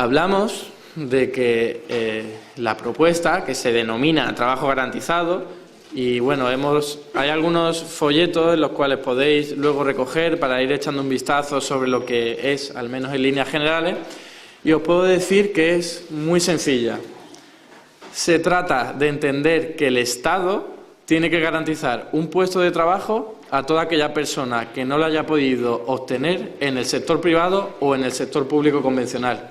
Hablamos de que la propuesta, que se denomina trabajo garantizado, y bueno, hay algunos folletos en los cuales podéis luego recoger para ir echando un vistazo sobre lo que es, al menos en líneas generales, y os puedo decir que es muy sencilla. Se trata de entender que el Estado tiene que garantizar un puesto de trabajo a toda aquella persona que no lo haya podido obtener en el sector privado o en el sector público convencional.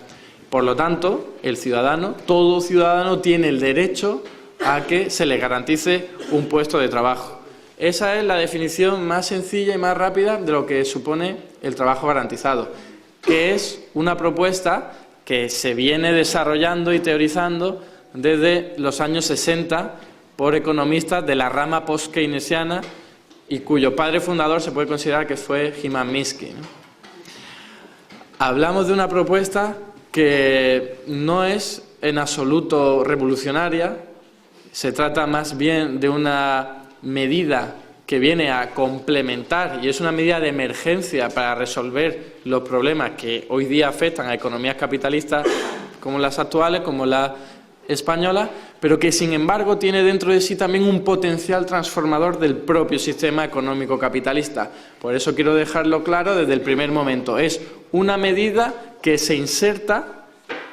Por lo tanto, el ciudadano, todo ciudadano, tiene el derecho a que se le garantice un puesto de trabajo. Esa es la definición más sencilla y más rápida de lo que supone el trabajo garantizado, que es una propuesta que se viene desarrollando y teorizando desde los años 60 por economistas de la rama post-keynesiana y cuyo padre fundador se puede considerar que fue Hyman Minsky, ¿no? Hablamos de una propuesta que no es en absoluto revolucionaria, se trata más bien de una medida que viene a complementar y es una medida de emergencia para resolver los problemas que hoy día afectan a economías capitalistas como las actuales, como la española, pero que sin embargo tiene dentro de sí también un potencial transformador del propio sistema económico capitalista. Por eso quiero dejarlo claro desde el primer momento. Es una medida que se inserta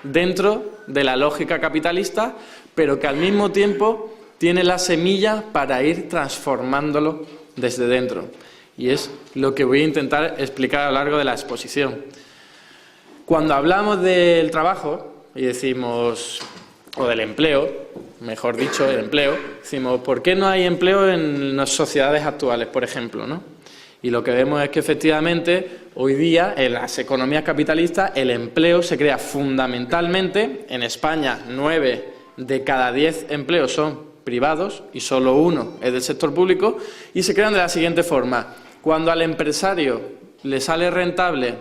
dentro de la lógica capitalista, pero que al mismo tiempo tiene la semilla para ir transformándolo desde dentro. Y es lo que voy a intentar explicar a lo largo de la exposición. Cuando hablamos del trabajo y decimos, o del empleo, mejor dicho, el empleo, decimos, ¿por qué no hay empleo en las sociedades actuales, por ejemplo, ¿no? Y lo que vemos es que efectivamente hoy día en las economías capitalistas el empleo se crea fundamentalmente, en España 9 de cada 10 empleos son privados y solo 1 es del sector público, y se crean de la siguiente forma. Cuando al empresario le sale rentable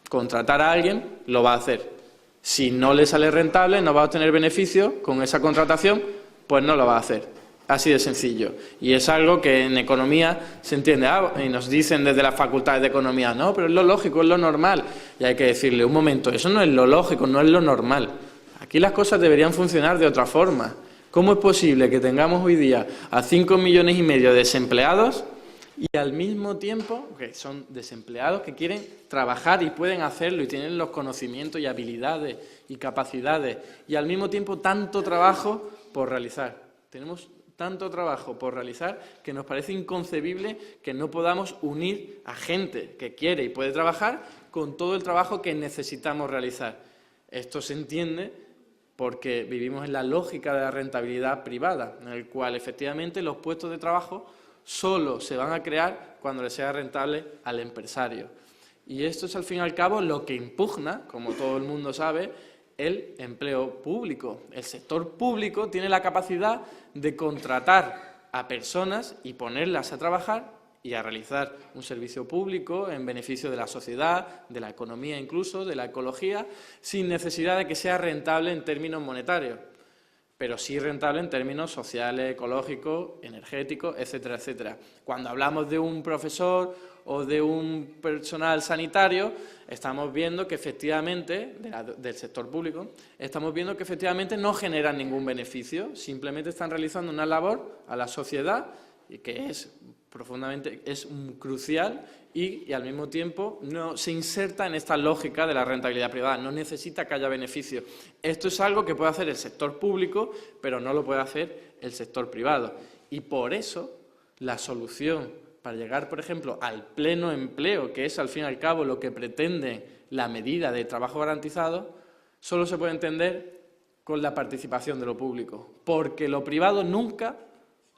contratar a alguien, lo va a hacer. Si no le sale rentable, no va a obtener beneficio con esa contratación, pues no lo va a hacer. Así de sencillo. Y es algo que en economía se entiende. Y nos dicen desde las facultades de economía, no, pero es lo lógico, es lo normal. Y hay que decirle, un momento, eso no es lo lógico, no es lo normal. Aquí las cosas deberían funcionar de otra forma. ¿Cómo es posible que tengamos hoy día a 5,5 millones de desempleados y al mismo tiempo, que son desempleados que quieren trabajar y pueden hacerlo y tienen los conocimientos y habilidades y capacidades, y al mismo tiempo tanto trabajo por realizar? Tenemos tanto trabajo por realizar que nos parece inconcebible que no podamos unir a gente que quiere y puede trabajar con todo el trabajo que necesitamos realizar. Esto se entiende porque vivimos en la lógica de la rentabilidad privada, en el cual efectivamente los puestos de trabajo solo se van a crear cuando le sea rentable al empresario. Y esto es al fin y al cabo lo que impugna, como todo el mundo sabe, el empleo público. El sector público tiene la capacidad de contratar a personas y ponerlas a trabajar y a realizar un servicio público en beneficio de la sociedad, de la economía incluso, de la ecología, sin necesidad de que sea rentable en términos monetarios, pero sí rentable en términos sociales, ecológicos, energéticos, etcétera, etcétera. Cuando hablamos de un profesor o de un personal sanitario, estamos viendo que efectivamente, del sector público, estamos viendo que efectivamente no generan ningún beneficio, simplemente están realizando una labor a la sociedad y que es crucial y al mismo tiempo no se inserta en esta lógica de la rentabilidad privada, no necesita que haya beneficio. Esto es algo que puede hacer el sector público, pero no lo puede hacer el sector privado. Y por eso la solución para llegar, por ejemplo, al pleno empleo, que es al fin y al cabo lo que pretende la medida de trabajo garantizado, solo se puede entender con la participación de lo público, porque lo privado nunca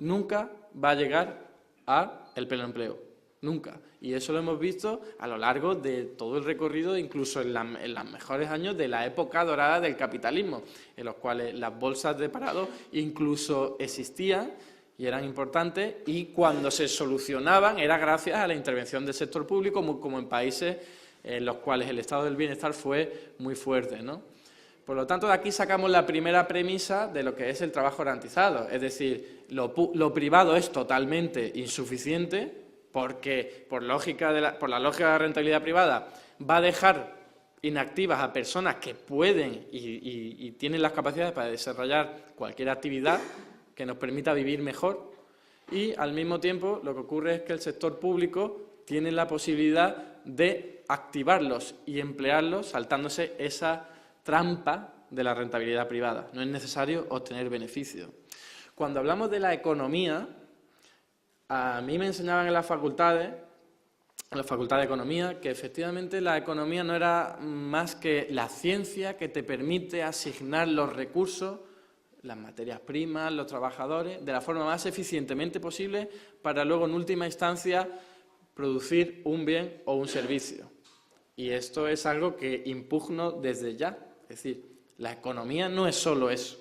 va a llegar al pleno empleo, nunca. Y eso lo hemos visto a lo largo de todo el recorrido, incluso en los mejores años de la época dorada del capitalismo, en los cuales las bolsas de parados incluso existían y eran importantes, y cuando se solucionaban era gracias a la intervención del sector público, como en países en los cuales el estado del bienestar fue muy fuerte, ¿no? Por lo tanto, de aquí sacamos la primera premisa de lo que es el trabajo garantizado. Es decir, lo privado es totalmente insuficiente porque, por la lógica de la rentabilidad privada, va a dejar inactivas a personas que pueden y tienen las capacidades para desarrollar cualquier actividad que nos permita vivir mejor, y al mismo tiempo lo que ocurre es que el sector público tiene la posibilidad de activarlos y emplearlos saltándose esa trampa de la rentabilidad privada. No es necesario obtener beneficios. Cuando hablamos de la economía, a mí me enseñaban en la Facultad de Economía, que efectivamente la economía no era más que la ciencia que te permite asignar los recursos, las materias primas, los trabajadores, de la forma más eficientemente posible para luego, en última instancia, producir un bien o un servicio. Y esto es algo que impugno desde ya. Es decir, la economía no es solo eso,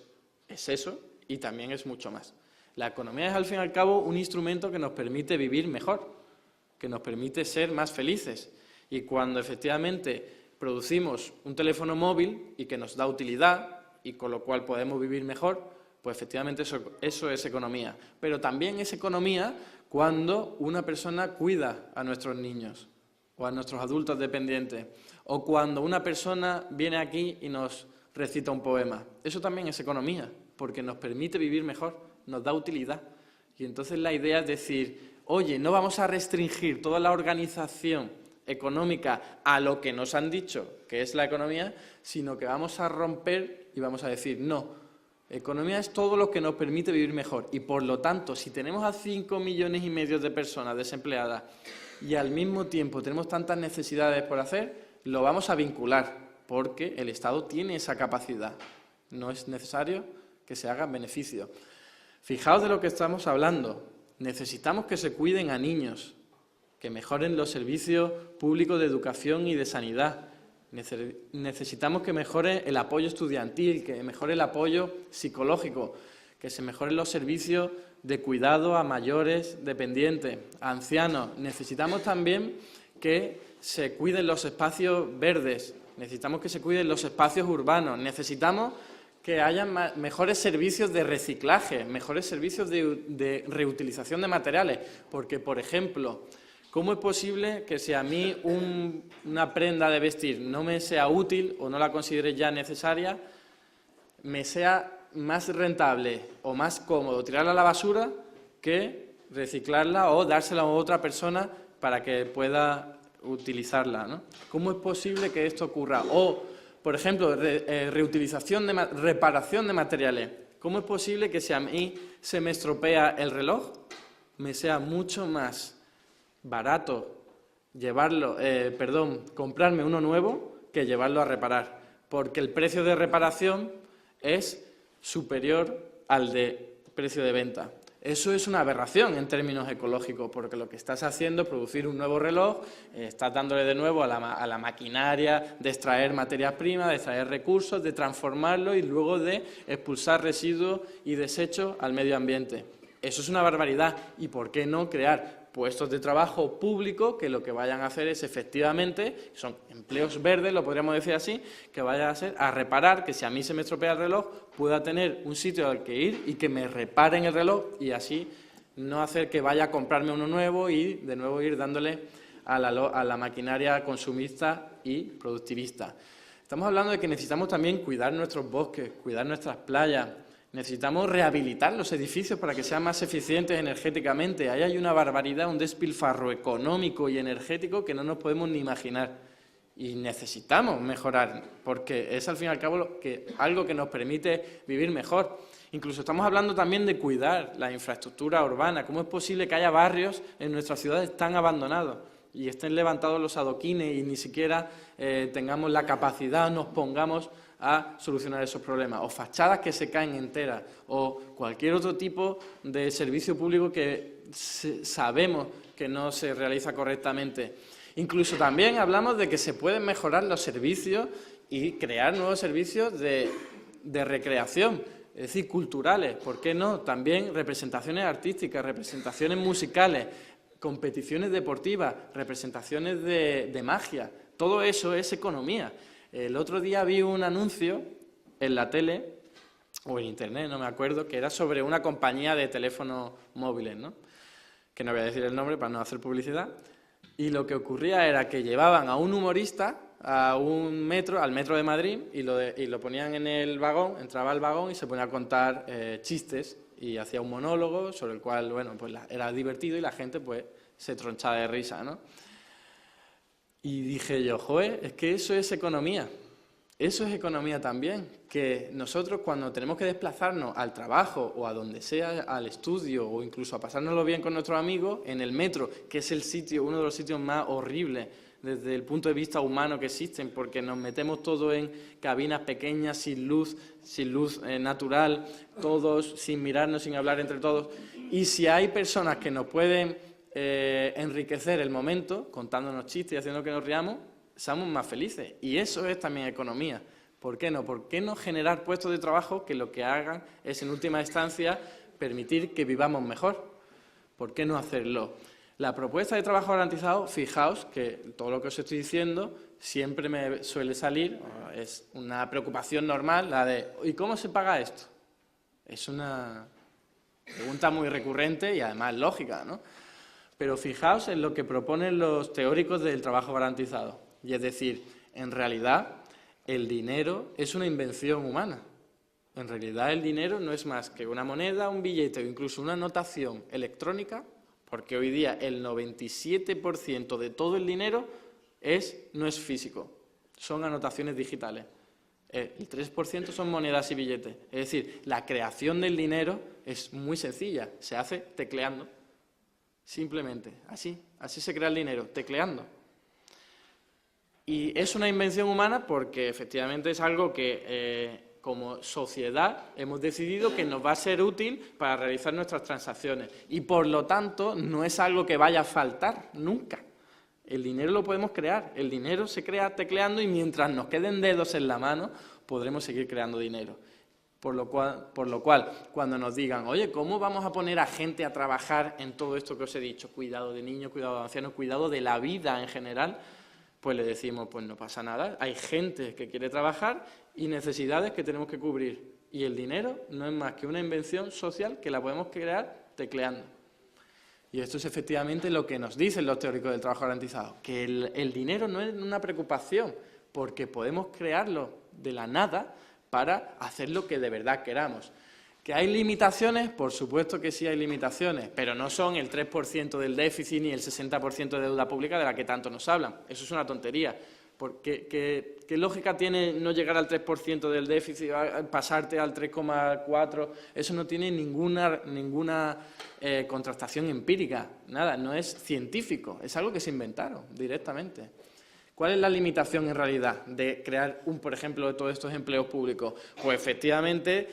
es eso y también es mucho más. La economía es, al fin y al cabo, un instrumento que nos permite vivir mejor, que nos permite ser más felices. Y cuando efectivamente producimos un teléfono móvil y que nos da utilidad y con lo cual podemos vivir mejor, pues efectivamente eso es economía. Pero también es economía cuando una persona cuida a nuestros niños o a nuestros adultos dependientes, o cuando una persona viene aquí y nos recita un poema. Eso también es economía, porque nos permite vivir mejor, nos da utilidad. Y entonces la idea es decir, oye, no vamos a restringir toda la organización económica a lo que nos han dicho que es la economía, sino que vamos a romper y vamos a decir, no, economía es todo lo que nos permite vivir mejor. Y por lo tanto, si tenemos a 5,5 millones de personas desempleadas y al mismo tiempo tenemos tantas necesidades por hacer, lo vamos a vincular, porque el Estado tiene esa capacidad. No es necesario que se hagan beneficios. Fijaos de lo que estamos hablando. Necesitamos que se cuiden a niños, que mejoren los servicios públicos de educación y de sanidad. Necesitamos que mejore el apoyo estudiantil, que mejore el apoyo psicológico, que se mejoren los servicios de cuidado a mayores dependientes, a ancianos. Necesitamos también que se cuiden los espacios verdes, necesitamos que se cuiden los espacios urbanos, necesitamos que haya mejores servicios de reciclaje, mejores servicios de reutilización de materiales, porque, por ejemplo, ¿cómo es posible que si a mí una prenda de vestir no me sea útil o no la considere ya necesaria, me sea más rentable o más cómodo tirarla a la basura que reciclarla o dársela a otra persona para que pueda utilizarla, ¿no? ¿Cómo es posible que esto ocurra? O, por ejemplo, reparación de materiales. ¿Cómo es posible que si a mí se me estropea el reloj, me sea mucho más barato comprarme uno nuevo que llevarlo a reparar? Porque el precio de reparación es superior al de precio de venta. Eso es una aberración en términos ecológicos, porque lo que estás haciendo es producir un nuevo reloj, estás dándole de nuevo a la maquinaria de extraer materias primas, de extraer recursos, de transformarlo y luego de expulsar residuos y desechos al medio ambiente. Eso es una barbaridad. ¿Y por qué no crear puestos de trabajo públicos que lo que vayan a hacer es efectivamente, son empleos verdes, lo podríamos decir así, que vayan a ser a reparar, que si a mí se me estropea el reloj, pueda tener un sitio al que ir y que me reparen el reloj y así no hacer que vaya a comprarme uno nuevo y de nuevo ir dándole a la maquinaria consumista y productivista. Estamos hablando de que necesitamos también cuidar nuestros bosques, cuidar nuestras playas. Necesitamos rehabilitar los edificios para que sean más eficientes energéticamente. Ahí hay una barbaridad, un despilfarro económico y energético que no nos podemos ni imaginar. Y necesitamos mejorar, porque es al fin y al cabo algo que nos permite vivir mejor. Incluso estamos hablando también de cuidar la infraestructura urbana. ¿Cómo es posible que haya barrios en nuestras ciudades tan abandonados y estén levantados los adoquines y ni siquiera tengamos la capacidad, nos pongamos a solucionar esos problemas, o fachadas que se caen enteras, o cualquier otro tipo de servicio público que sabemos que no se realiza correctamente? Incluso también hablamos de que se pueden mejorar los servicios y crear nuevos servicios de recreación, es decir, culturales, ¿por qué no? También representaciones artísticas, representaciones musicales, competiciones deportivas, representaciones de magia, todo eso es economía. El otro día vi un anuncio en la tele, o en internet, no me acuerdo, que era sobre una compañía de teléfonos móviles, ¿no? Que no voy a decir el nombre para no hacer publicidad, y lo que ocurría era que llevaban a un humorista, a un metro, al metro de Madrid, y lo ponían en el vagón, entraba al vagón y se ponía a contar chistes y hacía un monólogo sobre el cual, bueno, pues era divertido y la gente pues se tronchaba de risa, ¿no? Y dije yo, joder, es que eso es economía. Eso es economía también, que nosotros cuando tenemos que desplazarnos al trabajo o a donde sea, al estudio o incluso a pasárnoslo bien con nuestros amigos, en el metro, que es el sitio, uno de los sitios más horribles desde el punto de vista humano que existen, porque nos metemos todos en cabinas pequeñas, sin luz natural, todos sin mirarnos, sin hablar entre todos. Y si hay personas que nos pueden enriquecer el momento, contándonos chistes y haciendo que nos riamos, somos más felices. Y eso es también economía. ¿Por qué no? ¿Por qué no generar puestos de trabajo que lo que hagan es, en última instancia, permitir que vivamos mejor? ¿Por qué no hacerlo? La propuesta de trabajo garantizado, fijaos que todo lo que os estoy diciendo siempre me suele salir, es una preocupación normal, la de ¿y cómo se paga esto? Es una pregunta muy recurrente y además lógica, ¿no? Pero fijaos en lo que proponen los teóricos del trabajo garantizado. Y es decir, en realidad el dinero es una invención humana. En realidad el dinero no es más que una moneda, un billete o incluso una notación electrónica, porque hoy día el 97% de todo el dinero no es físico, son anotaciones digitales. El 3% son monedas y billetes. Es decir, la creación del dinero es muy sencilla, se hace tecleando. Simplemente, así se crea el dinero, tecleando. Y es una invención humana porque efectivamente es algo que como sociedad hemos decidido que nos va a ser útil para realizar nuestras transacciones y por lo tanto no es algo que vaya a faltar nunca. El dinero lo podemos crear, el dinero se crea tecleando y mientras nos queden dedos en la mano podremos seguir creando dinero. Por lo cual, cuando nos digan, oye, ¿cómo vamos a poner a gente a trabajar en todo esto que os he dicho? Cuidado de niños, cuidado de ancianos, cuidado de la vida en general. Pues le decimos, pues no pasa nada, hay gente que quiere trabajar y necesidades que tenemos que cubrir. Y el dinero no es más que una invención social que la podemos crear tecleando. Y esto es efectivamente lo que nos dicen los teóricos del trabajo garantizado, que el dinero no es una preocupación, porque podemos crearlo de la nada para hacer lo que de verdad queramos. ¿Que hay limitaciones? Por supuesto que sí hay limitaciones, pero no son el 3% del déficit ni el 60% de deuda pública de la que tanto nos hablan. Eso es una tontería. ¿Qué lógica tiene no llegar al 3% del déficit, pasarte al 3,4%? Eso no tiene ninguna contrastación empírica, nada, no es científico, es algo que se inventaron directamente. ¿Cuál es la limitación en realidad de crear, por ejemplo, de todos estos empleos públicos? Pues efectivamente,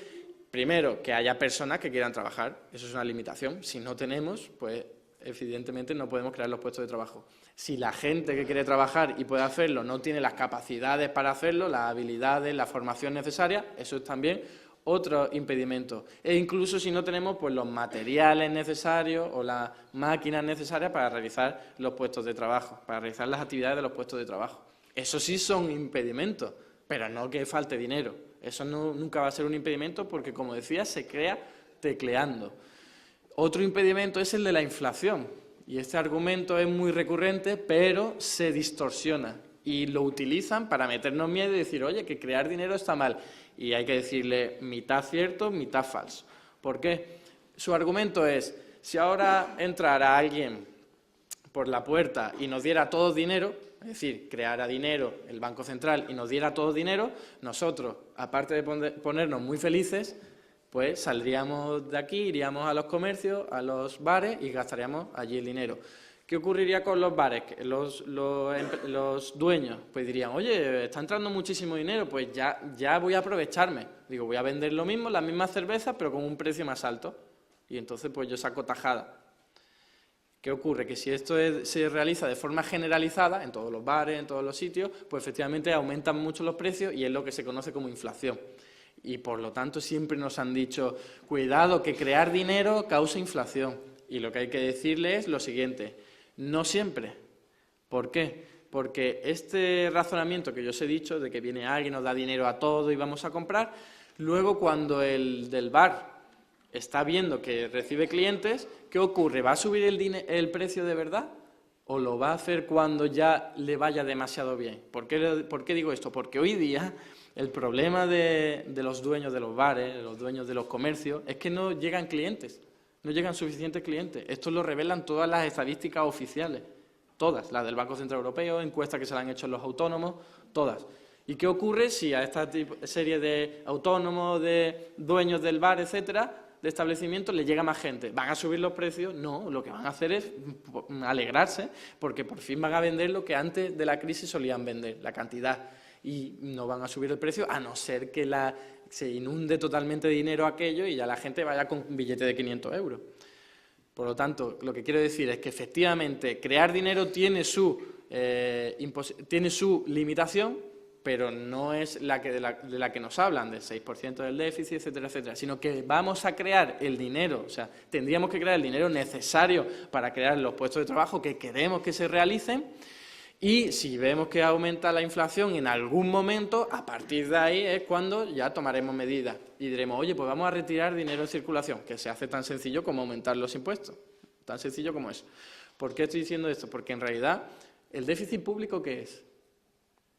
primero, que haya personas que quieran trabajar, eso es una limitación. Si no tenemos, pues evidentemente no podemos crear los puestos de trabajo. Si la gente que quiere trabajar y puede hacerlo no tiene las capacidades para hacerlo, las habilidades, la formación necesaria, eso es también otro impedimento. E incluso si no tenemos pues los materiales necesarios o las máquinas necesarias para realizar los puestos de trabajo, para realizar las actividades de los puestos de trabajo. Eso sí son impedimentos, pero no que falte dinero. Eso nunca va a ser un impedimento porque, como decía, se crea tecleando. Otro impedimento es el de la inflación. Y este argumento es muy recurrente, pero se distorsiona. Y lo utilizan para meternos miedo y decir, oye, que crear dinero está mal. Y hay que decirle mitad cierto, mitad falso. ¿Por qué? Su argumento es, si ahora entrara alguien por la puerta y nos diera todo dinero, es decir, creara dinero el Banco Central y nos diera todo dinero, nosotros, aparte de ponernos muy felices, pues saldríamos de aquí, iríamos a los comercios, a los bares y gastaríamos allí el dinero. ¿Qué ocurriría con los bares? Los dueños pues dirían, oye, está entrando muchísimo dinero, pues ya voy a aprovecharme. Digo, voy a vender lo mismo, las mismas cervezas, pero con un precio más alto. Y entonces pues yo saco tajada. ¿Qué ocurre? Que si esto se realiza de forma generalizada, en todos los bares, en todos los sitios, pues efectivamente aumentan mucho los precios y es lo que se conoce como inflación. Y por lo tanto siempre nos han dicho, cuidado, que crear dinero causa inflación. Y lo que hay que decirle es lo siguiente, no siempre. ¿Por qué? Porque este razonamiento que yo os he dicho, de que viene alguien, nos da dinero a todo y vamos a comprar, luego cuando el del bar está viendo que recibe clientes, ¿qué ocurre? ¿Va a subir el precio de verdad o lo va a hacer cuando ya le vaya demasiado bien? ¿Por qué digo esto? Porque hoy día el problema de los dueños de los bares, de los dueños de los comercios, es que no llegan clientes, no llegan suficientes clientes. Esto lo revelan todas las estadísticas oficiales, todas, las del Banco Central Europeo, encuestas que se le han hecho los autónomos, todas. ¿Y qué ocurre si a esta serie de autónomos, de dueños del bar, etcétera, de establecimientos, le llega más gente? ¿Van a subir los precios? No, lo que van a hacer es alegrarse porque por fin van a vender lo que antes de la crisis solían vender, la cantidad. Y no van a subir el precio a no ser que se inunde totalmente de dinero aquello y ya la gente vaya con un billete de 500 euros. Por lo tanto, lo que quiero decir es que efectivamente crear dinero tiene su limitación, pero no es de la que nos hablan, del 6% del déficit, etcétera, etcétera, sino que vamos a crear el dinero, o sea, tendríamos que crear el dinero necesario para crear los puestos de trabajo que queremos que se realicen, y si vemos que aumenta la inflación en algún momento, a partir de ahí es cuando ya tomaremos medidas y diremos, oye, pues vamos a retirar dinero en circulación, que se hace tan sencillo como aumentar los impuestos, tan sencillo como eso. ¿Por qué estoy diciendo esto? Porque en realidad, ¿el déficit público qué es?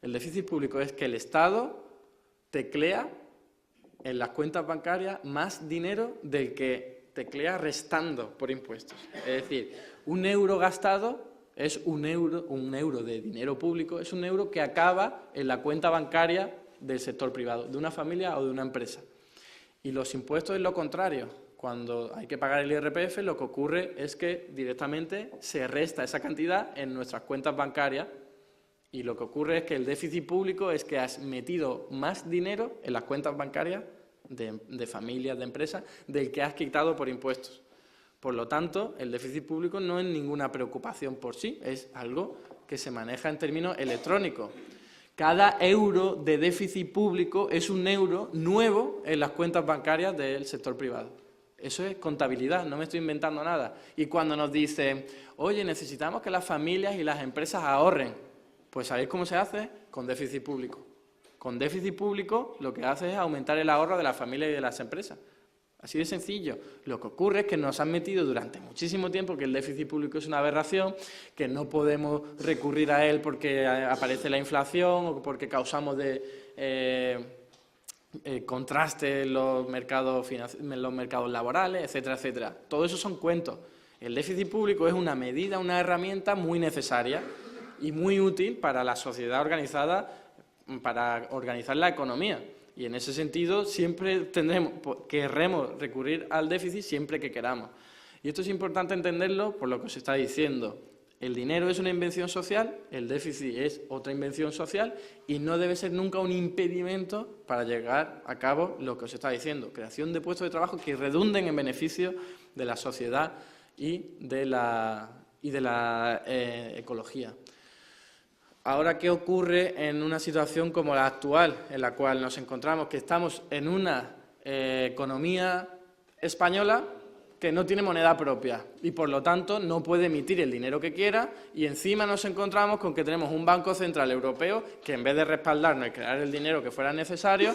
El déficit público es que el Estado teclea en las cuentas bancarias más dinero del que teclea restando por impuestos. Es decir, un euro gastado es un euro de dinero público, es un euro que acaba en la cuenta bancaria del sector privado, de una familia o de una empresa. Y los impuestos es lo contrario. Cuando hay que pagar el IRPF, lo que ocurre es que directamente se resta esa cantidad en nuestras cuentas bancarias. Y lo que ocurre es que el déficit público es que has metido más dinero en las cuentas bancarias de familias, de empresas, del que has quitado por impuestos. Por lo tanto, el déficit público no es ninguna preocupación por sí, es algo que se maneja en términos electrónicos. Cada euro de déficit público es un euro nuevo en las cuentas bancarias del sector privado. Eso es contabilidad, no me estoy inventando nada. Y cuando nos dicen, oye, necesitamos que las familias y las empresas ahorren, pues ¿sabéis cómo se hace? Con déficit público. Con déficit público lo que hace es aumentar el ahorro de las familias y de las empresas. Así de sencillo. Lo que ocurre es que nos han metido durante muchísimo tiempo que el déficit público es una aberración, que no podemos recurrir a él porque aparece la inflación o porque causamos contraste en los mercados laborales, etcétera, etcétera. Todo eso son cuentos. El déficit público es una medida, una herramienta muy necesaria y muy útil para la sociedad organizada, para organizar la economía. Y en ese sentido siempre querremos recurrir al déficit siempre que queramos. Y esto es importante entenderlo por lo que os está diciendo. El dinero es una invención social, el déficit es otra invención social y no debe ser nunca un impedimento para llevar a cabo lo que os está diciendo, creación de puestos de trabajo que redunden en beneficio de la sociedad y de la ecología. Ahora, ¿qué ocurre en una situación como la actual, en la cual nos encontramos? Que estamos en una economía española que no tiene moneda propia y, por lo tanto, no puede emitir el dinero que quiera y encima nos encontramos con que tenemos un Banco Central Europeo que, en vez de respaldarnos y crear el dinero que fuera necesario,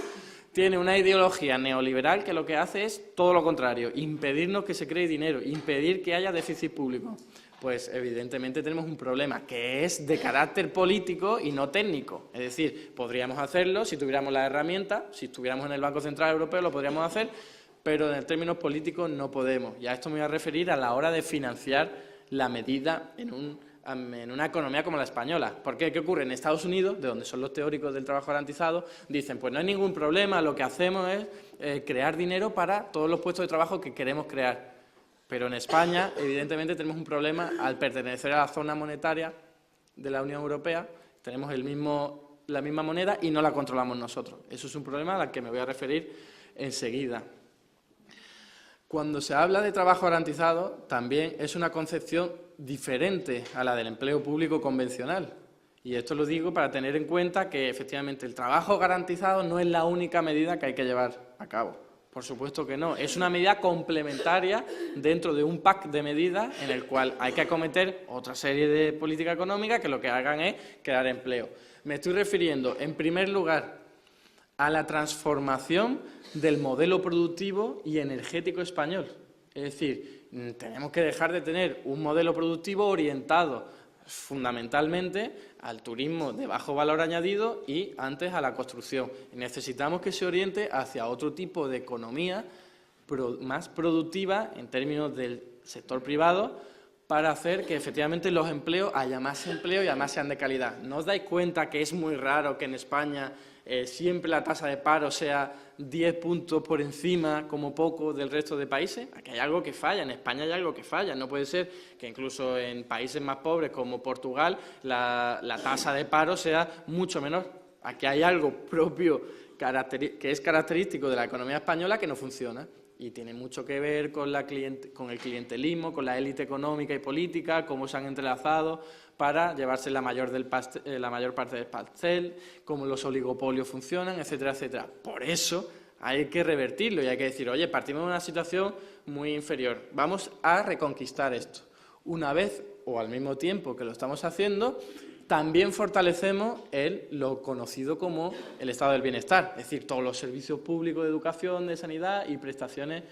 tiene una ideología neoliberal que lo que hace es todo lo contrario, impedirnos que se cree dinero, impedir que haya déficit público. Pues evidentemente tenemos un problema que es de carácter político y no técnico. Es decir, podríamos hacerlo si tuviéramos la herramienta, si estuviéramos en el Banco Central Europeo lo podríamos hacer, pero en términos políticos no podemos. Y a esto me voy a referir a la hora de financiar la medida en una economía como la española. ¿Por qué? ¿Qué ocurre? En Estados Unidos, de donde son los teóricos del trabajo garantizado, dicen, pues no hay ningún problema, lo que hacemos es crear dinero para todos los puestos de trabajo que queremos crear. Pero en España, evidentemente, tenemos un problema al pertenecer a la zona monetaria de la Unión Europea, tenemos la misma moneda y no la controlamos nosotros. Eso es un problema al que me voy a referir enseguida. Cuando se habla de trabajo garantizado, también es una concepción diferente a la del empleo público convencional. Y esto lo digo para tener en cuenta que, efectivamente, el trabajo garantizado no es la única medida que hay que llevar a cabo. Por supuesto que no. Es una medida complementaria dentro de un pack de medidas en el cual hay que acometer otra serie de políticas económicas que lo que hagan es crear empleo. Me estoy refiriendo, en primer lugar, a la transformación del modelo productivo y energético español. Es decir, tenemos que dejar de tener un modelo productivo orientado fundamentalmente al turismo de bajo valor añadido y antes a la construcción. Necesitamos que se oriente hacia otro tipo de economía más productiva en términos del sector privado para hacer que efectivamente los empleos, haya más empleo y además sean de calidad. ¿No os dais cuenta que es muy raro que en España siempre la tasa de paro sea 10 puntos por encima, como poco, del resto de países? Aquí hay algo que falla, en España hay algo que falla. No puede ser que incluso en países más pobres como Portugal la tasa de paro sea mucho menor. Aquí hay algo propio que es característico de la economía española que no funciona. Y tiene mucho que ver con el clientelismo, con la élite económica y política, cómo se han entrelazado para llevarse la mayor parte del pastel, cómo los oligopolios funcionan, etcétera, etcétera. Por eso hay que revertirlo y hay que decir, oye, partimos de una situación muy inferior, vamos a reconquistar esto. Una vez o al mismo tiempo que lo estamos haciendo, también fortalecemos lo conocido como el estado del bienestar, es decir, todos los servicios públicos de educación, de sanidad y prestaciones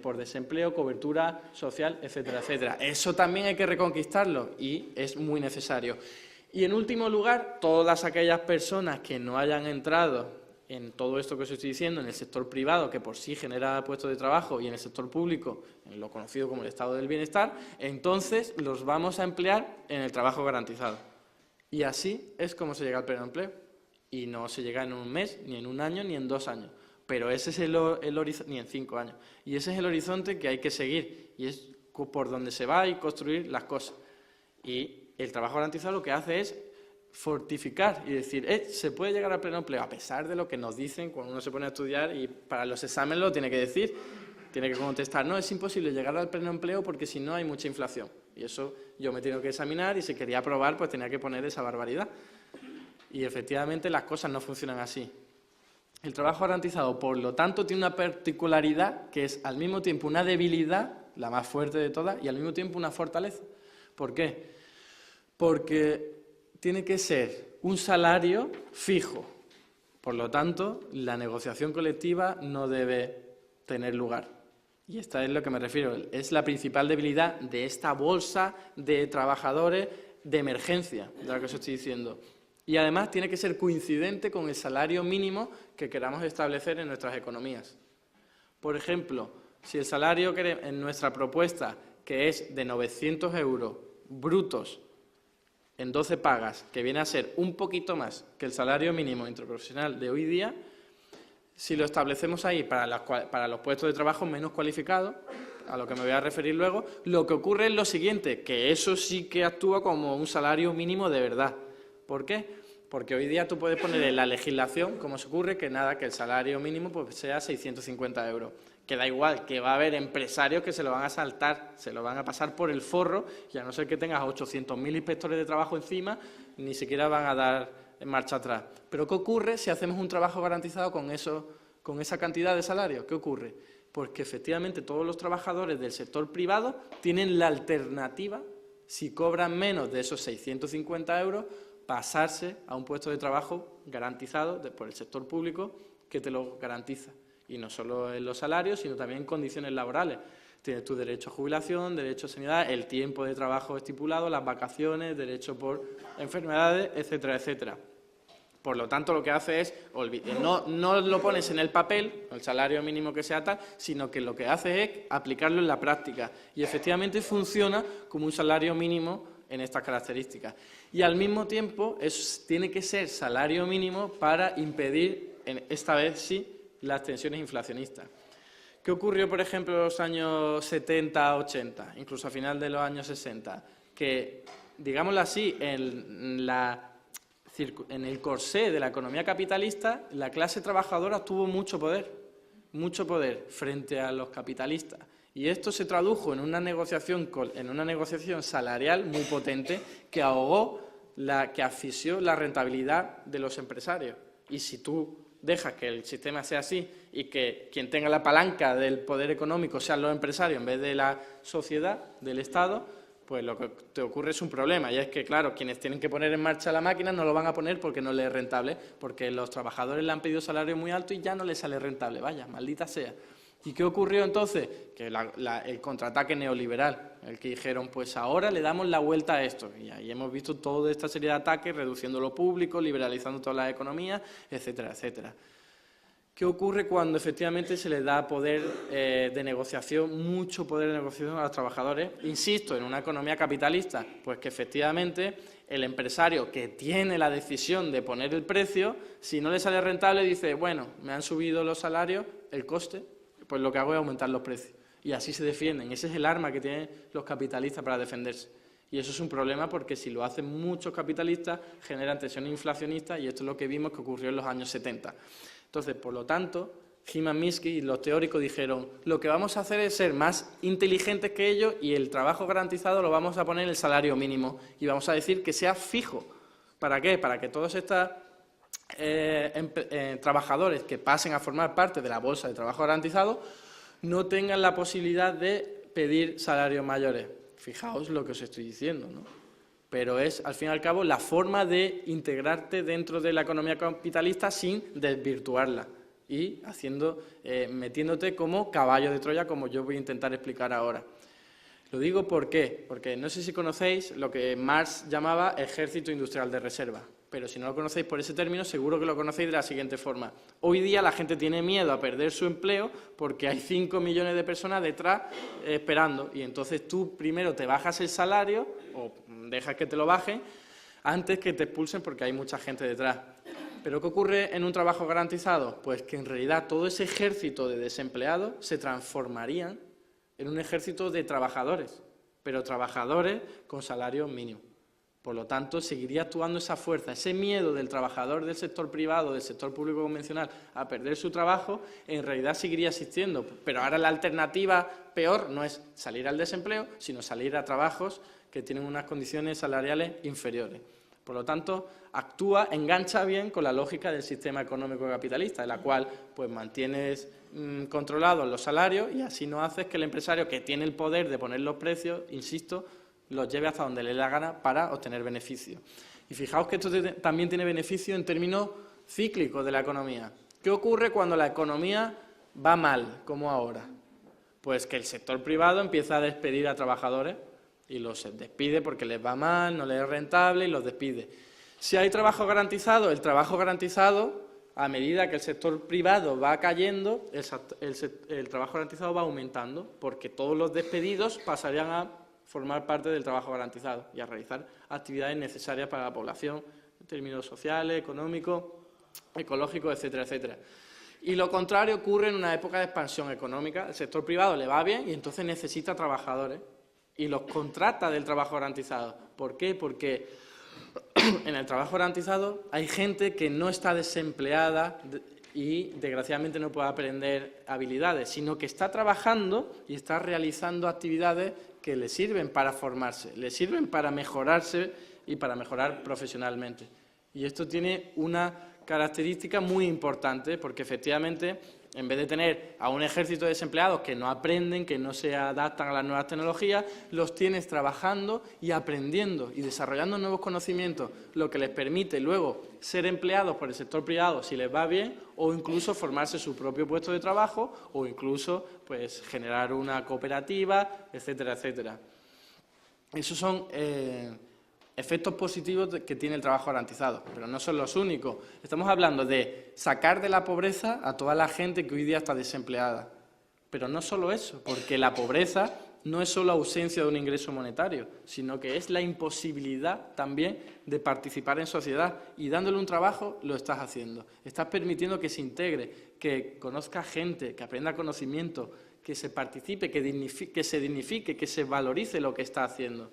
por desempleo, cobertura social, etcétera, etcétera. Eso también hay que reconquistarlo y es muy necesario. Y en último lugar, todas aquellas personas que no hayan entrado en todo esto que os estoy diciendo, en el sector privado, que por sí genera puestos de trabajo, y en el sector público, en lo conocido como el estado del bienestar, entonces los vamos a emplear en el trabajo garantizado. Y así es como se llega al pleno empleo. Y no se llega en un mes, ni en un año, ni en 2 años. Pero ese es el horizonte, ni en 5 años. Y ese es el horizonte que hay que seguir. Y es por donde se va a construir las cosas. Y el trabajo garantizado lo que hace es fortificar y decir, se puede llegar al pleno empleo, a pesar de lo que nos dicen cuando uno se pone a estudiar y para los exámenes lo tiene que decir. Tiene que contestar, no, es imposible llegar al pleno empleo porque si no hay mucha inflación. Y eso yo me tengo que examinar y si quería aprobar, pues tenía que poner esa barbaridad. Y efectivamente las cosas no funcionan así. El trabajo garantizado, por lo tanto, tiene una particularidad que es al mismo tiempo una debilidad, la más fuerte de todas, y al mismo tiempo una fortaleza. ¿Por qué? Porque tiene que ser un salario fijo. Por lo tanto, la negociación colectiva no debe tener lugar. Y esta es lo que me refiero, es la principal debilidad de esta bolsa de trabajadores de emergencia, de lo que os estoy diciendo. Y además tiene que ser coincidente con el salario mínimo que queramos establecer en nuestras economías. Por ejemplo, si el salario en nuestra propuesta, que es de 900 euros brutos en 12 pagas, que viene a ser un poquito más que el salario mínimo interprofesional de hoy día, si lo establecemos ahí para los puestos de trabajo menos cualificados, a lo que me voy a referir luego, lo que ocurre es lo siguiente, que eso sí que actúa como un salario mínimo de verdad. ¿Por qué? Porque hoy día tú puedes poner en la legislación, como se ocurre, que el salario mínimo pues sea 650 euros. Que da igual, que va a haber empresarios que se lo van a saltar, se lo van a pasar por el forro, y a no ser que tengas 800.000 inspectores de trabajo encima, ni siquiera van a dar en marcha atrás. Pero ¿qué ocurre si hacemos un trabajo garantizado con esa cantidad de salario? ¿Qué ocurre? Pues que efectivamente todos los trabajadores del sector privado tienen la alternativa, si cobran menos de esos 650 euros, pasarse a un puesto de trabajo garantizado por el sector público que te lo garantiza. Y no solo en los salarios, sino también en condiciones laborales. Tienes tu derecho a jubilación, derecho a sanidad, el tiempo de trabajo estipulado, las vacaciones, derecho por enfermedades, etcétera, etcétera. Por lo tanto, lo que hace es, no lo pones en el papel, el salario mínimo que sea tal, sino que lo que hace es aplicarlo en la práctica. Y efectivamente funciona como un salario mínimo en estas características. Y al mismo tiempo tiene que ser salario mínimo para impedir, esta vez sí, las tensiones inflacionistas. ¿Qué ocurrió, por ejemplo, en los años 70, 80, incluso a final de los años 60? Que, digámoslo así, en el corsé de la economía capitalista, la clase trabajadora tuvo mucho poder frente a los capitalistas. Y esto se tradujo en una negociación salarial muy potente que ahogó, que asfixió la rentabilidad de los empresarios. Y si tú dejas que el sistema sea así y que quien tenga la palanca del poder económico sean los empresarios en vez de la sociedad, del Estado, pues lo que te ocurre es un problema. Y es que, claro, quienes tienen que poner en marcha la máquina no lo van a poner porque no les es rentable, porque los trabajadores le han pedido salario muy alto y ya no les sale rentable. Vaya, maldita sea. ¿Y qué ocurrió entonces? Que el contraataque neoliberal, el que dijeron, pues ahora le damos la vuelta a esto. Y ahí hemos visto toda esta serie de ataques, reduciendo lo público, liberalizando todas las economías, etcétera, etcétera. ¿Qué ocurre cuando efectivamente se les da poder de negociación, mucho poder de negociación a los trabajadores? Insisto, en una economía capitalista, pues que efectivamente el empresario que tiene la decisión de poner el precio, si no le sale rentable, dice, bueno, me han subido los salarios, el coste, pues lo que hago es aumentar los precios. Y así se defienden. Ese es el arma que tienen los capitalistas para defenderse. Y eso es un problema porque si lo hacen muchos capitalistas, generan tensión inflacionista y esto es lo que vimos que ocurrió en los años 70. Entonces, por lo tanto, Hyman Minsky y los teóricos dijeron, lo que vamos a hacer es ser más inteligentes que ellos y el trabajo garantizado lo vamos a poner en el salario mínimo y vamos a decir que sea fijo. ¿Para qué? Para que todos estos trabajadores que pasen a formar parte de la bolsa de trabajo garantizado no tengan la posibilidad de pedir salarios mayores. Fijaos lo que os estoy diciendo, ¿no? Pero es, al fin y al cabo, la forma de integrarte dentro de la economía capitalista sin desvirtuarla y metiéndote como caballo de Troya, como yo voy a intentar explicar ahora. Lo digo ¿por qué? Porque no sé si conocéis lo que Marx llamaba ejército industrial de reserva, pero si no lo conocéis por ese término, seguro que lo conocéis de la siguiente forma. Hoy día la gente tiene miedo a perder su empleo porque hay 5 millones de personas detrás esperando y entonces tú primero te bajas el salario o dejas que te lo bajen antes que te expulsen porque hay mucha gente detrás. ¿Pero qué ocurre en un trabajo garantizado? Pues que en realidad todo ese ejército de desempleados se transformarían en un ejército de trabajadores, pero trabajadores con salario mínimo. Por lo tanto, seguiría actuando esa fuerza, ese miedo del trabajador del sector privado, del sector público convencional, a perder su trabajo, en realidad seguiría existiendo. Pero ahora la alternativa peor no es salir al desempleo, sino salir a trabajos que tienen unas condiciones salariales inferiores. Por lo tanto, engancha bien con la lógica del sistema económico capitalista, en la cual pues mantienes controlados los salarios y así no haces que el empresario que tiene el poder de poner los precios, insisto, los lleve hasta donde le dé la gana para obtener beneficios. Y fijaos que esto también tiene beneficio en términos cíclicos de la economía. ¿Qué ocurre cuando la economía va mal, como ahora? Pues que el sector privado empieza a despedir a trabajadores y los despide porque les va mal, no les es rentable y los despide. Si hay trabajo garantizado, el trabajo garantizado, a medida que el sector privado va cayendo, el trabajo garantizado va aumentando porque todos los despedidos pasarían a formar parte del trabajo garantizado y a realizar actividades necesarias para la población en términos sociales, económicos, ecológicos, etcétera, etcétera. Y lo contrario ocurre en una época de expansión económica. El sector privado le va bien y entonces necesita trabajadores y los contrata del trabajo garantizado. ¿Por qué? Porque en el trabajo garantizado hay gente que no está desempleada y desgraciadamente no puede aprender habilidades, sino que está trabajando y está realizando actividades que le sirven para formarse, le sirven para mejorarse y para mejorar profesionalmente. Y esto tiene una característica muy importante porque efectivamente en vez de tener a un ejército de desempleados que no aprenden, que no se adaptan a las nuevas tecnologías, los tienes trabajando y aprendiendo y desarrollando nuevos conocimientos, lo que les permite luego ser empleados por el sector privado si les va bien o incluso formarse su propio puesto de trabajo o incluso pues, generar una cooperativa, etcétera, etcétera. Esos son efectos positivos que tiene el trabajo garantizado, pero no son los únicos. Estamos hablando de sacar de la pobreza a toda la gente que hoy día está desempleada. Pero no solo eso, porque la pobreza no es solo ausencia de un ingreso monetario, sino que es la imposibilidad también de participar en sociedad. Y dándole un trabajo lo estás haciendo. Estás permitiendo que se integre, que conozca gente, que aprenda conocimiento, que se participe, que se dignifique, que se valorice lo que está haciendo.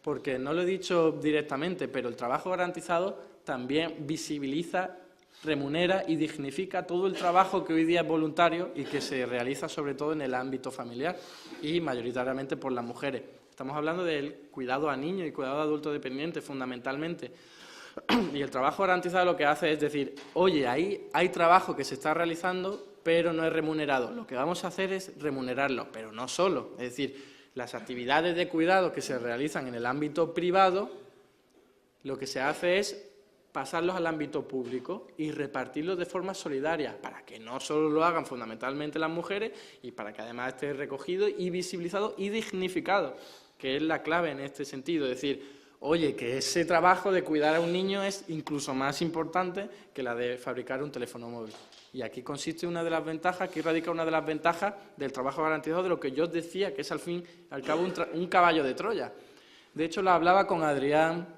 Porque no lo he dicho directamente, pero el trabajo garantizado también visibiliza, remunera y dignifica todo el trabajo que hoy día es voluntario y que se realiza sobre todo en el ámbito familiar y mayoritariamente por las mujeres. Estamos hablando del cuidado a niños y cuidado a adultos dependientes fundamentalmente. Y el trabajo garantizado lo que hace es decir, oye, ahí hay trabajo que se está realizando, pero no es remunerado. Lo que vamos a hacer es remunerarlo, pero no solo. Es decir, las actividades de cuidado que se realizan en el ámbito privado, lo que se hace es pasarlos al ámbito público y repartirlos de forma solidaria, para que no solo lo hagan fundamentalmente las mujeres y para que además esté recogido y visibilizado y dignificado, que es la clave en este sentido. Es decir, oye, que ese trabajo de cuidar a un niño es incluso más importante que la de fabricar un teléfono móvil. Y aquí consiste una de las ventajas, aquí radica una de las ventajas del trabajo garantizado, de lo que yo os decía, que es al fin y al cabo un caballo de Troya. De hecho, lo hablaba con Adrián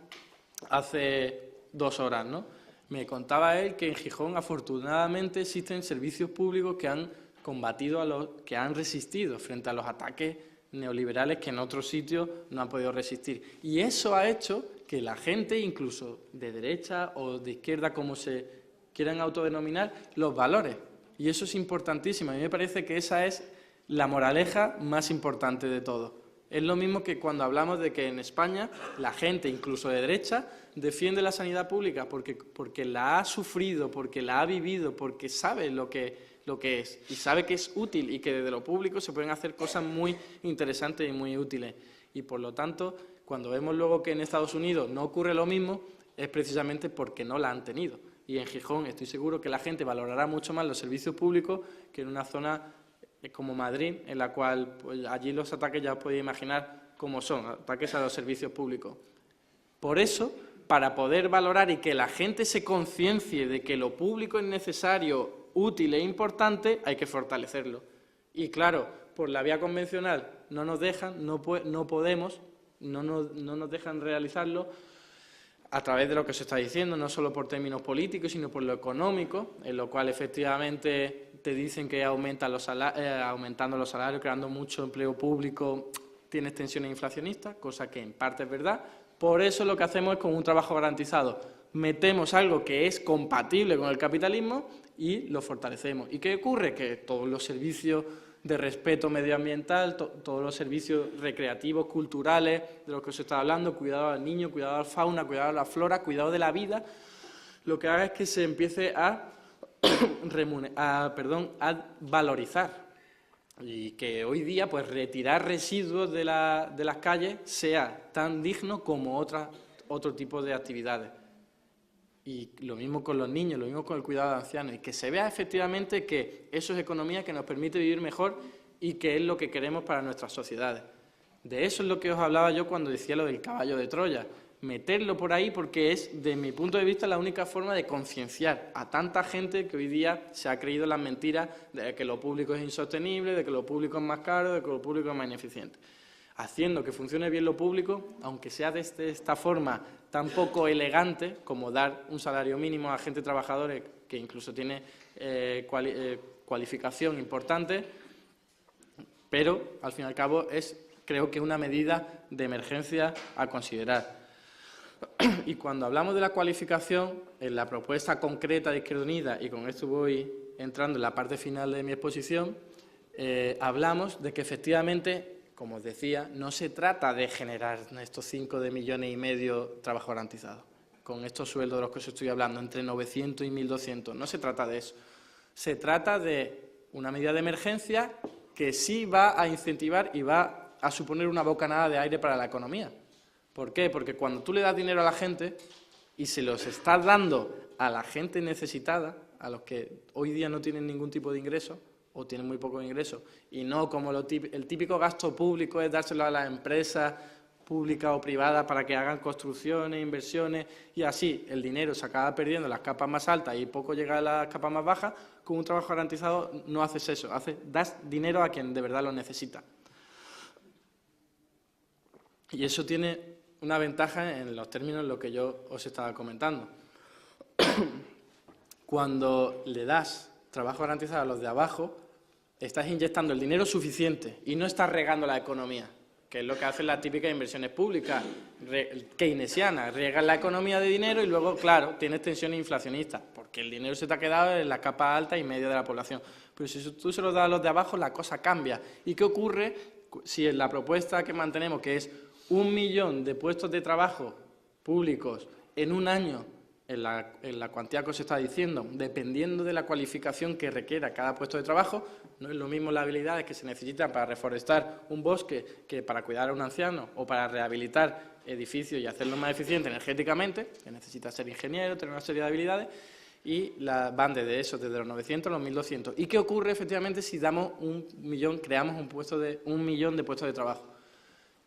hace 2 horas, ¿no? Me contaba él que en Gijón, afortunadamente, existen servicios públicos que han combatido que han resistido frente a los ataques neoliberales que en otros sitios no han podido resistir. Y eso ha hecho que la gente, incluso de derecha o de izquierda, como se quieran autodenominar, los valores. Y eso es importantísimo. A mí me parece que esa es la moraleja más importante de todo. Es lo mismo que cuando hablamos de que en España la gente, incluso de derecha, defiende la sanidad pública porque la ha sufrido, porque la ha vivido, porque sabe lo que es y sabe que es útil y que desde lo público se pueden hacer cosas muy interesantes y muy útiles. Y por lo tanto, cuando vemos luego que en Estados Unidos no ocurre lo mismo, es precisamente porque no la han tenido. Y en Gijón estoy seguro que la gente valorará mucho más los servicios públicos que en una zona como Madrid, en la cual pues, allí los ataques ya os podéis imaginar cómo son, ataques a los servicios públicos. Por eso, para poder valorar y que la gente se conciencie de que lo público es necesario, útil e importante, hay que fortalecerlo. Y claro, por la vía convencional no nos dejan, no podemos, no nos dejan realizarlo a través de lo que se está diciendo, no solo por términos políticos, sino por lo económico, en lo cual efectivamente te dicen que aumentando los salarios, creando mucho empleo público, tienes tensiones inflacionistas, cosa que en parte es verdad. Por eso lo que hacemos es con un trabajo garantizado. Metemos algo que es compatible con el capitalismo y lo fortalecemos. ¿Y qué ocurre? Que todos los servicios de respeto medioambiental, todos los servicios recreativos, culturales, de los que os estaba hablando, cuidado al niño, cuidado a la fauna, cuidado a la flora, cuidado de la vida, lo que haga es que se empiece a valorizar. Y que hoy día pues retirar residuos de las calles sea tan digno como otro tipo de actividades. Y lo mismo con los niños, lo mismo con el cuidado de ancianos, y que se vea efectivamente que eso es economía que nos permite vivir mejor y que es lo que queremos para nuestras sociedades. De eso es lo que os hablaba yo cuando decía lo del caballo de Troya. Meterlo por ahí porque es, desde mi punto de vista, la única forma de concienciar a tanta gente que hoy día se ha creído las mentiras de que lo público es insostenible, de que lo público es más caro, de que lo público es más ineficiente. Haciendo que funcione bien lo público, aunque sea de esta forma tan poco elegante como dar un salario mínimo a gente trabajadora que incluso tiene cualificación importante, pero al fin y al cabo creo que una medida de emergencia a considerar. Y cuando hablamos de la cualificación, en la propuesta concreta de Izquierda Unida, y con esto voy entrando en la parte final de mi exposición, hablamos de que efectivamente, como os decía, no se trata de generar estos 5 millones y medio trabajo garantizado, con estos sueldos de los que os estoy hablando, entre 900 y 1.200, no se trata de eso. Se trata de una medida de emergencia que sí va a incentivar y va a suponer una bocanada de aire para la economía. ¿Por qué? Porque cuando tú le das dinero a la gente y se los estás dando a la gente necesitada, a los que hoy día no tienen ningún tipo de ingreso o tienen muy poco ingreso, y no como el típico gasto público es dárselo a las empresas públicas o privadas para que hagan construcciones, inversiones, y así el dinero se acaba perdiendo en las capas más altas y poco llega a las capas más bajas. Con un trabajo garantizado no haces eso, das dinero a quien de verdad lo necesita. Y eso tiene una ventaja en los términos en los que yo os estaba comentando. Cuando le das trabajo garantizado a los de abajo, estás inyectando el dinero suficiente y no estás regando la economía, que es lo que hacen las típicas inversiones públicas keynesianas. Riegas la economía de dinero y luego, claro, tienes tensiones inflacionistas, porque el dinero se te ha quedado en la capa alta y media de la población. Pero si tú se lo das a los de abajo, la cosa cambia. ¿Y qué ocurre si en la propuesta que mantenemos, que es 1 millón de puestos de trabajo públicos en un año, en la cuantía que os está diciendo, dependiendo de la cualificación que requiera cada puesto de trabajo? No es lo mismo las habilidades que se necesitan para reforestar un bosque que para cuidar a un anciano o para rehabilitar edificios y hacerlos más eficientes energéticamente, que necesita ser ingeniero, tener una serie de habilidades, y van desde eso, desde los 900 a los 1.200. ¿Y qué ocurre efectivamente si damos creamos un millón de puestos de trabajo?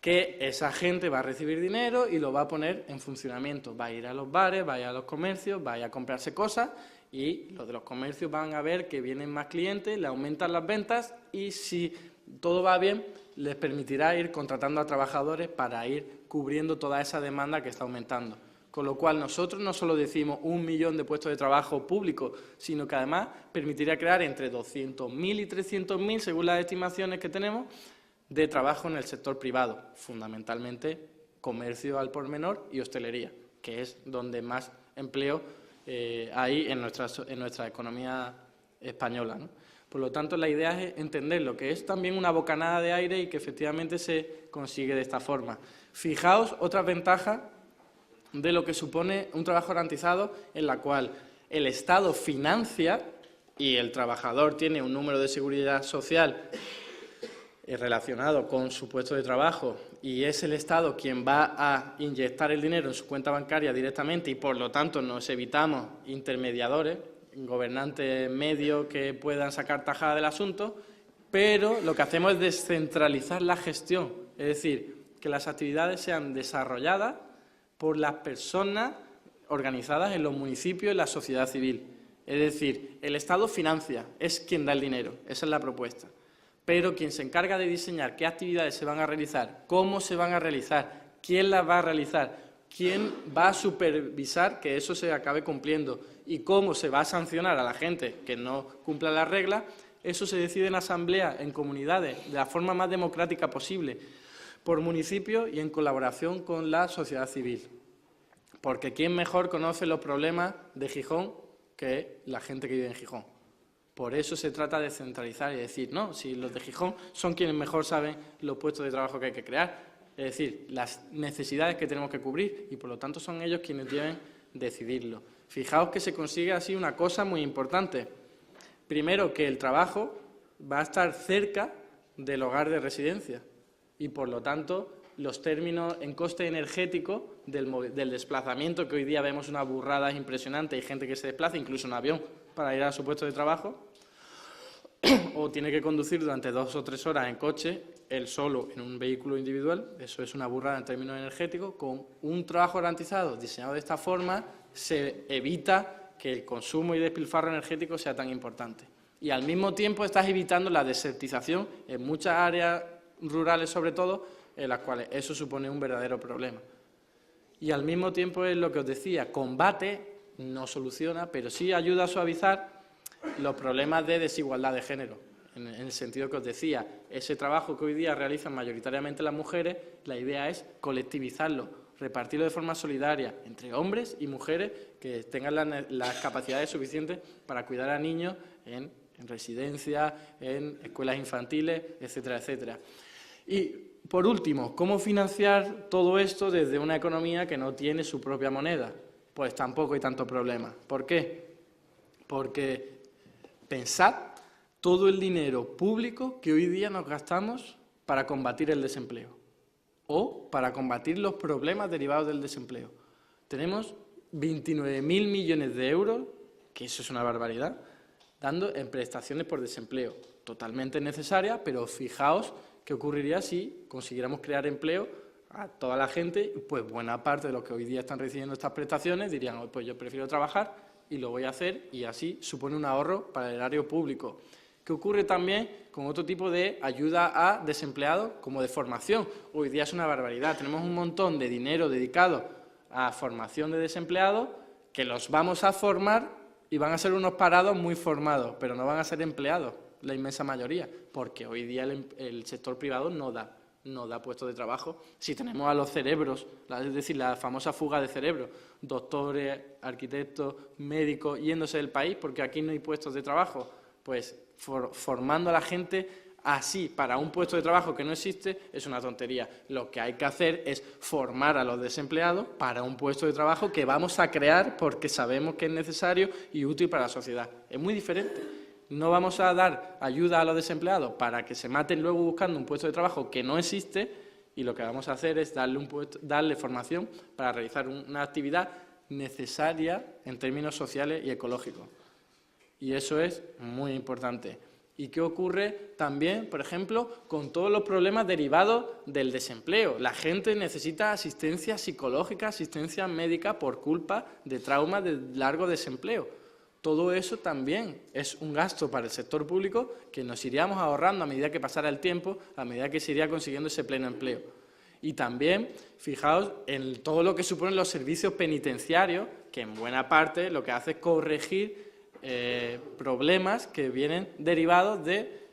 Que esa gente va a recibir dinero y lo va a poner en funcionamiento. Va a ir a los bares, va a ir a los comercios, va a ir a comprarse cosas y los de los comercios van a ver que vienen más clientes, le aumentan las ventas y si todo va bien, les permitirá ir contratando a trabajadores para ir cubriendo toda esa demanda que está aumentando. Con lo cual, nosotros no solo decimos 1 millón de puestos de trabajo públicos, sino que además permitiría crear entre 200.000 y 300.000, según las estimaciones que tenemos, de trabajo en el sector privado, fundamentalmente comercio al por menor y hostelería, que es donde más empleo hay en nuestra economía española, ¿no? Por lo tanto, la idea es entender lo que es también una bocanada de aire y que efectivamente se consigue de esta forma. Fijaos otras ventajas de lo que supone un trabajo garantizado en la cual el Estado financia y el trabajador tiene un número de seguridad social relacionado con su puesto de trabajo y es el Estado quien va a inyectar el dinero en su cuenta bancaria directamente y, por lo tanto, nos evitamos intermediadores, gobernantes medios que puedan sacar tajada del asunto, pero lo que hacemos es descentralizar la gestión, es decir, que las actividades sean desarrolladas por las personas organizadas en los municipios y la sociedad civil. Es decir, el Estado financia, es quien da el dinero, esa es la propuesta. Pero quien se encarga de diseñar qué actividades se van a realizar, cómo se van a realizar, quién las va a realizar, quién va a supervisar que eso se acabe cumpliendo y cómo se va a sancionar a la gente que no cumpla las reglas, eso se decide en asamblea, en comunidades, de la forma más democrática posible, por municipio y en colaboración con la sociedad civil. Porque ¿quién mejor conoce los problemas de Gijón que la gente que vive en Gijón? Por eso se trata de centralizar y decir, no, si los de Gijón son quienes mejor saben los puestos de trabajo que hay que crear, es decir, las necesidades que tenemos que cubrir y, por lo tanto, son ellos quienes deben decidirlo. Fijaos que se consigue así una cosa muy importante. Primero, que el trabajo va a estar cerca del hogar de residencia y, por lo tanto, los términos en coste energético del desplazamiento, que hoy día vemos una burrada impresionante, hay gente que se desplaza incluso en avión para ir a su puesto de trabajo, o tiene que conducir durante 2 o 3 horas en coche, él solo en un vehículo individual, eso es una burrada en términos energéticos. Con un trabajo garantizado diseñado de esta forma se evita que el consumo y despilfarro energético sea tan importante. Y al mismo tiempo estás evitando la desertización en muchas áreas rurales, sobre todo, en las cuales eso supone un verdadero problema. Y al mismo tiempo es lo que os decía, combate, no soluciona, pero sí ayuda a suavizar los problemas de desigualdad de género. En el sentido que os decía, ese trabajo que hoy día realizan mayoritariamente las mujeres, la idea es colectivizarlo, repartirlo de forma solidaria entre hombres y mujeres que tengan las capacidades suficientes para cuidar a niños en residencias, en escuelas infantiles, etcétera, etcétera. Y, por último, ¿cómo financiar todo esto desde una economía que no tiene su propia moneda? Pues tampoco hay tanto problema. ¿Por qué? Porque pensad todo el dinero público que hoy día nos gastamos para combatir el desempleo o para combatir los problemas derivados del desempleo. Tenemos 29.000 millones de euros, que eso es una barbaridad, dando en prestaciones por desempleo, totalmente necesarias, pero fijaos qué ocurriría si consiguiéramos crear empleo a toda la gente. Pues buena parte de los que hoy día están recibiendo estas prestaciones dirían, oh, pues yo prefiero trabajar y lo voy a hacer, y así supone un ahorro para el erario público. ¿Qué ocurre también con otro tipo de ayuda a desempleados, como de formación? Hoy día es una barbaridad, tenemos un montón de dinero dedicado a formación de desempleados que los vamos a formar y van a ser unos parados muy formados, pero no van a ser empleados, la inmensa mayoría, porque hoy día el sector privado no da puestos de trabajo. Si tenemos a los cerebros, es decir, la famosa fuga de cerebros, doctores, arquitectos, médicos, yéndose del país porque aquí no hay puestos de trabajo, pues formando a la gente así para un puesto de trabajo que no existe es una tontería. Lo que hay que hacer es formar a los desempleados para un puesto de trabajo que vamos a crear porque sabemos que es necesario y útil para la sociedad. Es muy diferente. No vamos a dar ayuda a los desempleados para que se maten luego buscando un puesto de trabajo que no existe y lo que vamos a hacer es darle formación para realizar una actividad necesaria en términos sociales y ecológicos. Y eso es muy importante. ¿Y qué ocurre también, por ejemplo, con todos los problemas derivados del desempleo? La gente necesita asistencia psicológica, asistencia médica por culpa de traumas de largo desempleo. Todo eso también es un gasto para el sector público que nos iríamos ahorrando a medida que pasara el tiempo, a medida que se iría consiguiendo ese pleno empleo. Y también, fijaos en todo lo que suponen los servicios penitenciarios, que en buena parte lo que hace es corregir problemas que vienen derivados de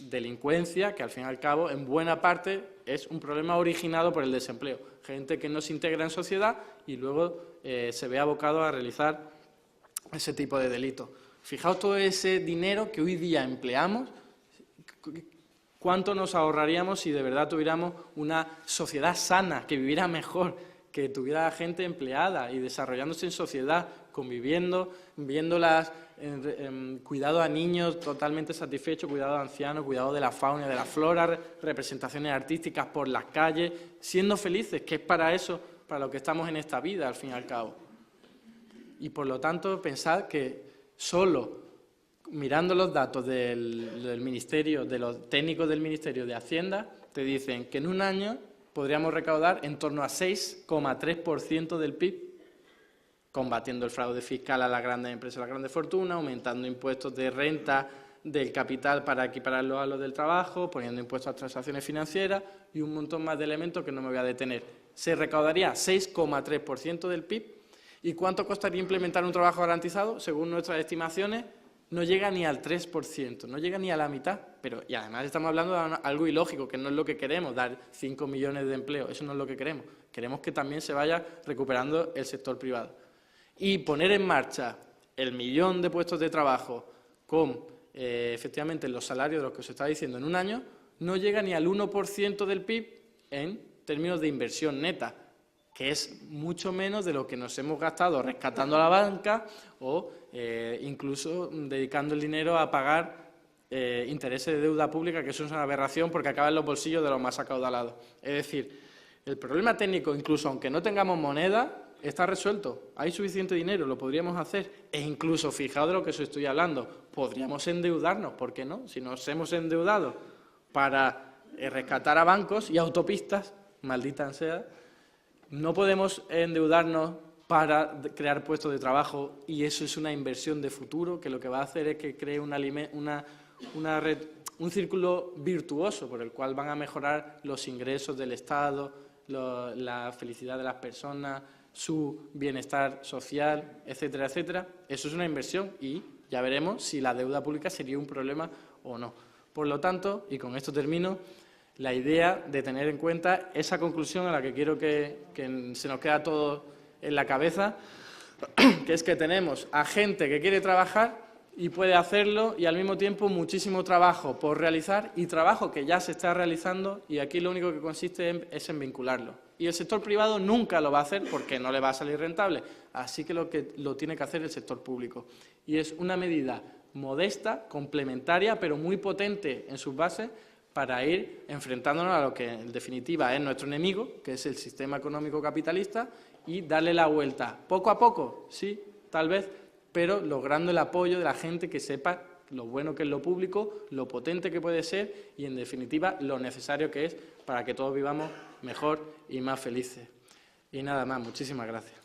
delincuencia, que al fin y al cabo, en buena parte, es un problema originado por el desempleo. Gente que no se integra en sociedad y luego se ve abocado a realizar ese tipo de delitos. Fijaos todo ese dinero que hoy día empleamos, cuánto nos ahorraríamos si de verdad tuviéramos una sociedad sana, que viviera mejor, que tuviera gente empleada y desarrollándose en sociedad, conviviendo, viéndolas, cuidado a niños totalmente satisfechos, cuidado a ancianos, cuidado de la fauna y de la flora, representaciones artísticas por las calles, siendo felices, que es para eso, para lo que estamos en esta vida, al fin y al cabo. Y, por lo tanto, pensad que solo mirando los datos del Ministerio, de los técnicos del Ministerio de Hacienda, te dicen que en un año podríamos recaudar en torno a 6,3% del PIB, combatiendo el fraude fiscal a las grandes empresas, a las grandes fortunas, aumentando impuestos de renta del capital para equipararlo a los del trabajo, poniendo impuestos a transacciones financieras y un montón más de elementos que no me voy a detener. Se recaudaría 6,3% del PIB. ¿Y cuánto costaría implementar un trabajo garantizado? Según nuestras estimaciones, no llega ni al 3%, no llega ni a la mitad. Y además estamos hablando de algo ilógico, que no es lo que queremos, dar 5 millones de empleos. Eso no es lo que queremos. Queremos que también se vaya recuperando el sector privado. Y poner en marcha el 1 millón de puestos de trabajo con, efectivamente, los salarios de los que os estaba diciendo en un año, no llega ni al 1% del PIB en términos de inversión neta, que es mucho menos de lo que nos hemos gastado rescatando a la banca o incluso dedicando el dinero a pagar intereses de deuda pública, que eso es una aberración porque acaba en los bolsillos de los más acaudalados. Es decir, el problema técnico, incluso aunque no tengamos moneda, está resuelto. Hay suficiente dinero, lo podríamos hacer. E incluso, fijaos de lo que os estoy hablando, podríamos endeudarnos, ¿por qué no? Si nos hemos endeudado para rescatar a bancos y autopistas, maldita sea, no podemos endeudarnos para crear puestos de trabajo y eso es una inversión de futuro que lo que va a hacer es que cree un círculo virtuoso por el cual van a mejorar los ingresos del Estado, la felicidad de las personas, su bienestar social, etcétera, etcétera. Eso es una inversión y ya veremos si la deuda pública sería un problema o no. Por lo tanto, y con esto termino, la idea de tener en cuenta esa conclusión a la que quiero que se nos quede a todos en la cabeza, que es que tenemos a gente que quiere trabajar y puede hacerlo y al mismo tiempo muchísimo trabajo por realizar y trabajo que ya se está realizando y aquí lo único que consiste es en vincularlo. Y el sector privado nunca lo va a hacer porque no le va a salir rentable, así que lo tiene que hacer el sector público. Y es una medida modesta, complementaria, pero muy potente en sus bases para ir enfrentándonos a lo que en definitiva es nuestro enemigo, que es el sistema económico capitalista, y darle la vuelta. Poco a poco, sí, tal vez, pero logrando el apoyo de la gente que sepa lo bueno que es lo público, lo potente que puede ser y, en definitiva, lo necesario que es para que todos vivamos mejor y más felices. Y nada más, muchísimas gracias.